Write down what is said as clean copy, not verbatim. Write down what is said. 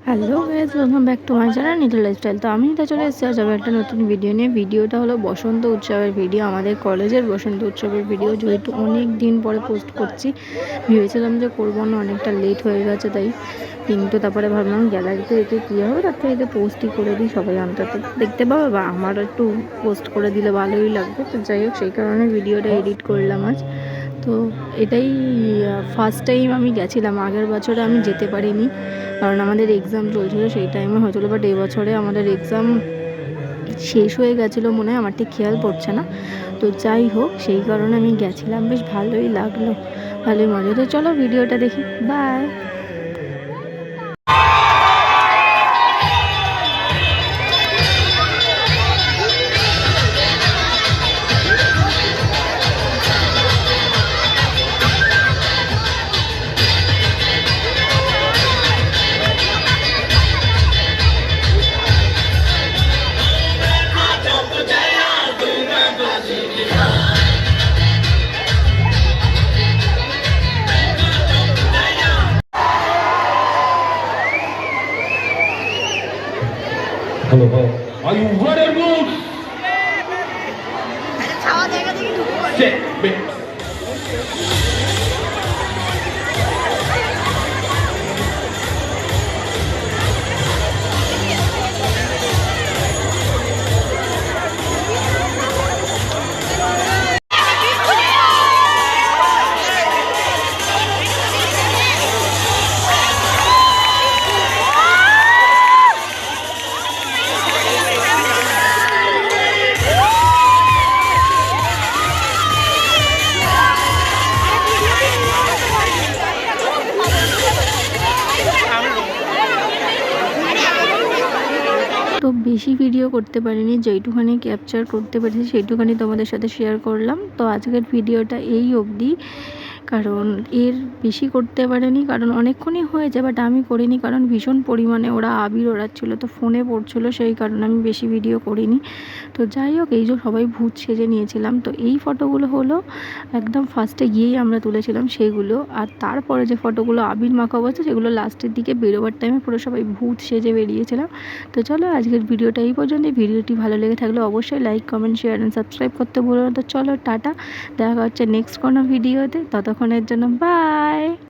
Hello guys, welcome back to my channel Nitol lifestyle. তো আমি চলে এসেছি আজ আবার একটা নতুন ভিডিও নিয়ে। ভিডিওটা হলো বসন্ত উৎসবের ভিডিও, আমাদের কলেজের বসন্ত উৎসবের ভিডিও। যেহেতু অনেক দিন পরে পোস্ট করছি, ভেবেছিলাম যে করবো না, অনেকটা লেট হয়ে গেছে তাই। কিন্তু তারপরে ভাবলাম গ্যালারিতে রেখে কী হবে, তার থেকে পোস্টই করে দিই, সবাই অন্তত দেখতে পাবে বা আমারও একটু পোস্ট করে দিলে ভালোই লাগবে। তো যাই হোক, সেই কারণে ভিডিওটা এডিট করলাম আজ। তো এটাই ফার্স্ট টাইম আমি গেছিলাম। আগের বছরে আমি যেতে পারিনি, কারণ আমাদের এক্সাম চলছিলো সেই টাইমে হয়েছিলো। বাট এবছরে আমাদের এক্সাম শেষ হয়ে গেছিলো মনে হয়, আমার ঠিক খেয়াল পড়ছে না। তো যাই হোক, সেই কারণে আমি গেছিলাম, বেশ ভালোই লাগলো, ভালোই মজা। তো চলো ভিডিওটা দেখি, by. Hello, are you ready, Wolves? Set, mix. তো বেশি ভিডিও করতে পারিনি, যেইটুখানি ক্যাপচার করতে পেরেছি সেইটুখানি তোমাদের সাথে শেয়ার করলাম। তো আজকের ভিডিওটা এই অবধি, কারণ এর বেশি করতে পারিনি, কারণ অনেকক্ষণই হয়েছে। বাট আমি করিনি কারণ ভীষণ পরিমাণে ওরা আবির ওড়াচ্ছিলো, তো ফোনে পড়ছিলো, সেই কারণে আমি বেশি ভিডিও করিনি। তো যাই হোক, এই যে সবাই ভূত সেজে নিয়েছিলাম, তো এই ফটোগুলো হলো একদম ফার্স্টে গিয়েই আমরা তুলেছিলাম সেগুলো। আর তারপরে যে ফটোগুলো আবির মাখা অবস্থা, সেগুলো লাস্টের দিকে বেরোবার টাইমে পুরো সবাই ভূত সেজে বেরিয়েছিলাম। তো চলো আজকের ভিডিওটা এই পর্যন্ত। ভিডিওটি ভালো লেগে থাকলে অবশ্যই like, comment, share and subscribe করতে ভুলো না। তো চলো টাটা, দেখা হচ্ছে নেক্সট কোনো ভিডিওতে। ততক্ষণের জন্য বাই।